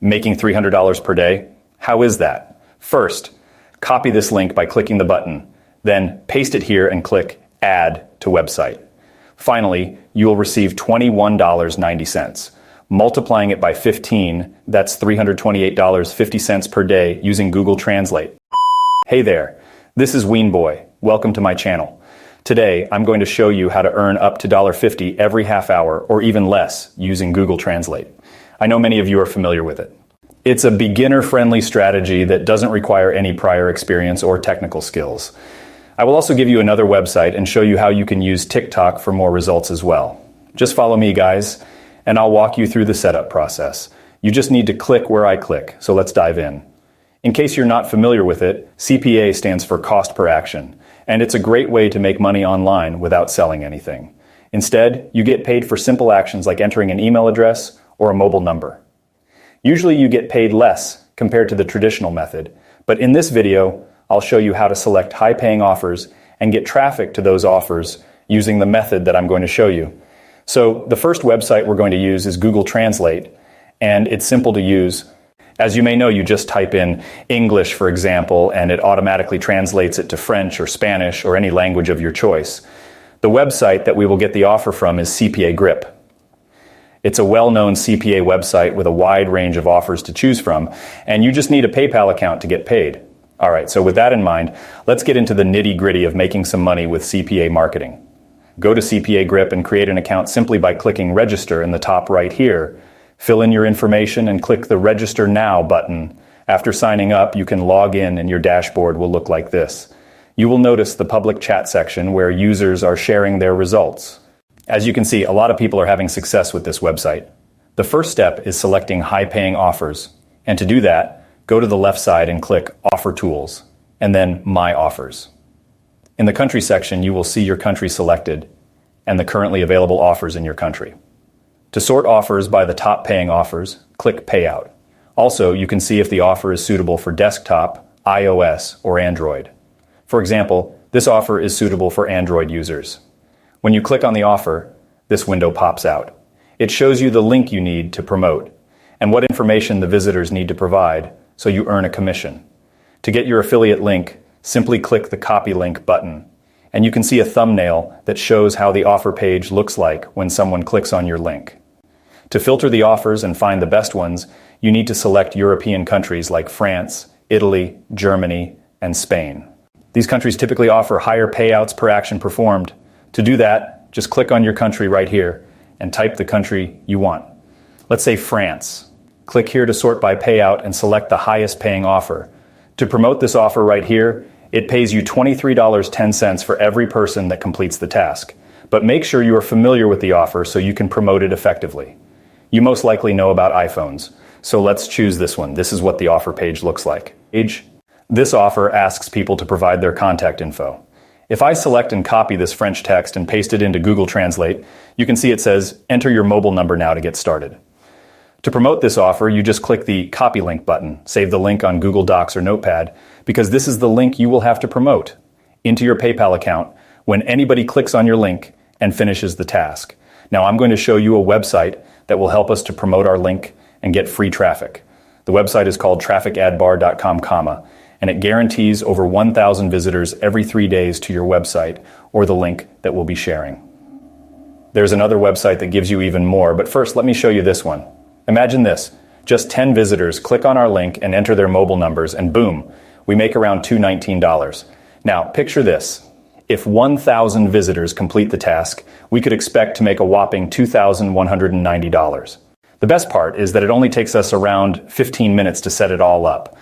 Making $300 per day? How is that? First, copy this link by clicking the button, then paste it here and click Add to Website. Finally, you will receive $21.90. Multiplying it by 15, that's $328.50 per day using Google Translate. Hey there, this is WEEN Boy. Welcome to my channel. Today, I'm going to show you how to earn up to $1.50 every half hour or even less using Google Translate. I know many of you are familiar with it. It's a beginner-friendly strategy that doesn't require any prior experience or technical skills. I will also give you another website and show you how you can use TikTok for more results as well. Just follow me, guys, and I'll walk you through the setup process. You just need to click where I click, so let's dive in. In case you're not familiar with it, CPA stands for cost per action, and it's a great way to make money online without selling anything. Instead, you get paid for simple actions like entering an email address or a mobile number. Usually you get paid less compared to the traditional method, but in this video, I'll show you how to select high-paying offers and get traffic to those offers using the method that I'm going to show you. So the first website we're going to use is Google Translate, and it's simple to use. As you may know, you just type in English, for example, and it automatically translates it to French or Spanish or any language of your choice. The website that we will get the offer from is CPA Grip. It's a well-known CPA website with a wide range of offers to choose from, and you just need a PayPal account to get paid. All right, so with that in mind, let's get into the nitty-gritty of making some money with CPA marketing. Go to CPA Grip and create an account simply by clicking Register in the top right here. Fill in your information and click the Register Now button. After signing up, you can log in and your dashboard will look like this. You will notice the public chat section where users are sharing their results. As you can see, a lot of people are having success with this website. The first step is selecting high-paying offers. And to do that, go to the left side and click Offer Tools, and then My Offers. In the country section, you will see your country selected and the currently available offers in your country. To sort offers by the top paying offers, click Payout. Also, you can see if the offer is suitable for desktop, iOS, or Android. For example, this offer is suitable for Android users. When you click on the offer, this window pops out. It shows you the link you need to promote and what information the visitors need to provide so you earn a commission. To get your affiliate link, simply click the Copy Link button, and you can see a thumbnail that shows how the offer page looks like when someone clicks on your link. To filter the offers and find the best ones, you need to select European countries like France, Italy, Germany, and Spain. These countries typically offer higher payouts per action performed. To do that, just click on your country right here and type the country you want. Let's say France. Click here to sort by payout and select the highest paying offer. To promote this offer right here, it pays you $23.10 for every person that completes the task. But make sure you are familiar with the offer so you can promote it effectively. You most likely know about iPhones, so let's choose this one. This is what the offer page looks like. This offer asks people to provide their contact info. If I select and copy this French text and paste it into Google Translate, you can see it says, enter your mobile number now to get started. To promote this offer, you just click the Copy Link button, save the link on Google Docs or Notepad, because this is the link you will have to promote into your PayPal account when anybody clicks on your link and finishes the task. Now I'm going to show you a website that will help us to promote our link and get free traffic. The website is called TrafficAdBar.com, and it guarantees over 1,000 visitors every 3 days to your website or the link that we'll be sharing. There's another website that gives you even more, but first let me show you this one. Imagine this, just 10 visitors click on our link and enter their mobile numbers and boom, we make around $219. Now, picture this. If 1,000 visitors complete the task, we could expect to make a whopping $2,190. The best part is that it only takes us around 15 minutes to set it all up.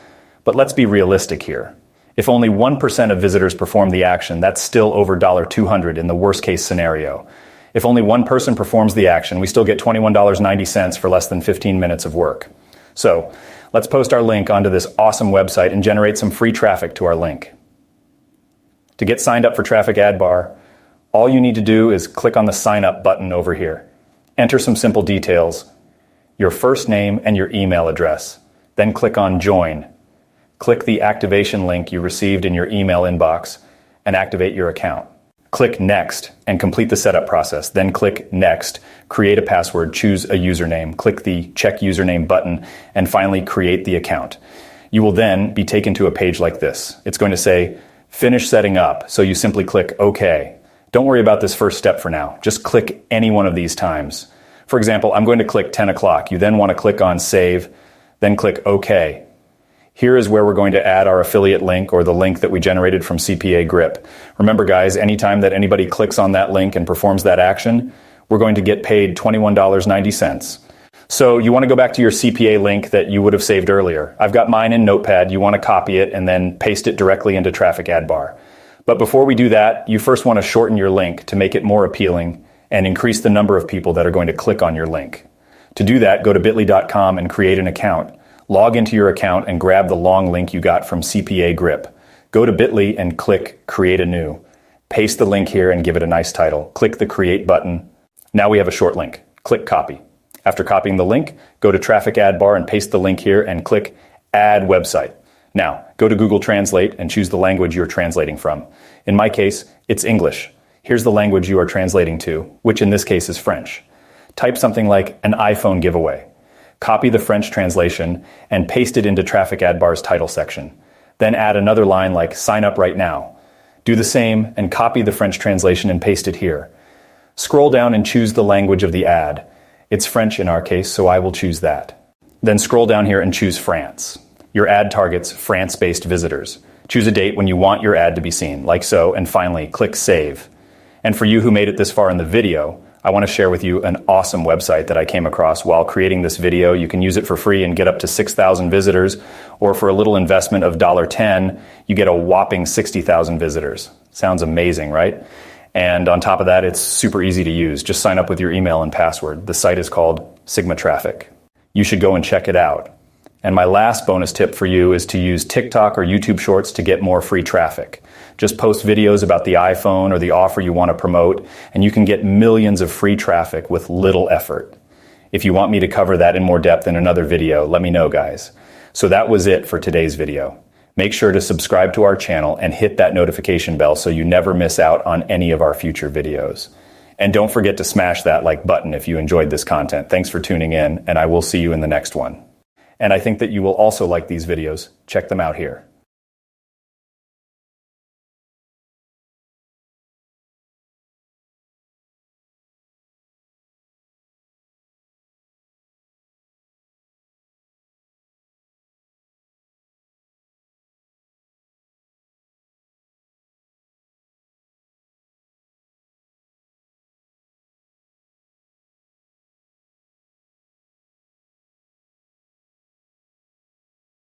But let's be realistic here. If only 1% of visitors perform the action, that's still over $200 in the worst case scenario. If only one person performs the action, we still get $21.90 for less than 15 minutes of work. So, let's post our link onto this awesome website and generate some free traffic to our link. To get signed up for TrafficAdBar, all you need to do is click on the Sign Up button over here. Enter some simple details, your first name and your email address. Then click on Join. Click the activation link you received in your email inbox and activate your account. Click Next and complete the setup process. Then click Next, create a password, choose a username, click the Check Username button, and finally create the account. You will then be taken to a page like this. It's going to say, Finish setting up, so you simply click OK. Don't worry about this first step for now. Just click any one of these times. For example, I'm going to click 10 o'clock. You then want to click on Save, then click OK. Here is where we're going to add our affiliate link or the link that we generated from CPA Grip. Remember guys, anytime that anybody clicks on that link and performs that action, we're going to get paid $21.90. So you want to go back to your CPA link that you would have saved earlier. I've got mine in Notepad. You want to copy it and then paste it directly into TrafficAdBar. But before we do that, you first want to shorten your link to make it more appealing and increase the number of people that are going to click on your link. To do that, go to bit.ly.com and create an account. Log into your account and grab the long link you got from CPA Grip. Go to bit.ly and click Create a New. Paste the link here and give it a nice title. Click the Create button. Now we have a short link. Click Copy. After copying the link, go to TrafficAdBar and paste the link here and click Add Website. Now, go to Google Translate and choose the language you're translating from. In my case, it's English. Here's the language you are translating to, which in this case is French. Type something like an iPhone giveaway. Copy the French translation and paste it into TrafficAdBar's title section. Then add another line like Sign up right now. Do the same and copy the French translation and paste it here. Scroll down and choose the language of the ad. It's French in our case, so I will choose that. Then scroll down here and choose France. Your ad targets France-based visitors. Choose a date when you want your ad to be seen, like so, and finally, click Save. And for you who made it this far in the video, I want to share with you an awesome website that I came across while creating this video. You can use it for free and get up to 6,000 visitors, or for a little investment of $10, you get a whopping 60,000 visitors. Sounds amazing, right? And on top of that, it's super easy to use. Just sign up with your email and password. The site is called Sigma Traffic. You should go and check it out. And my last bonus tip for you is to use TikTok or YouTube Shorts to get more free traffic. Just post videos about the iPhone or the offer you want to promote, and you can get millions of free traffic with little effort. If you want me to cover that in more depth in another video, let me know, guys. So that was it for today's video. Make sure to subscribe to our channel and hit that notification bell so you never miss out on any of our future videos. And don't forget to smash that like button if you enjoyed this content. Thanks for tuning in, and I will see you in the next one. And I think that you will also like these videos. Check them out here.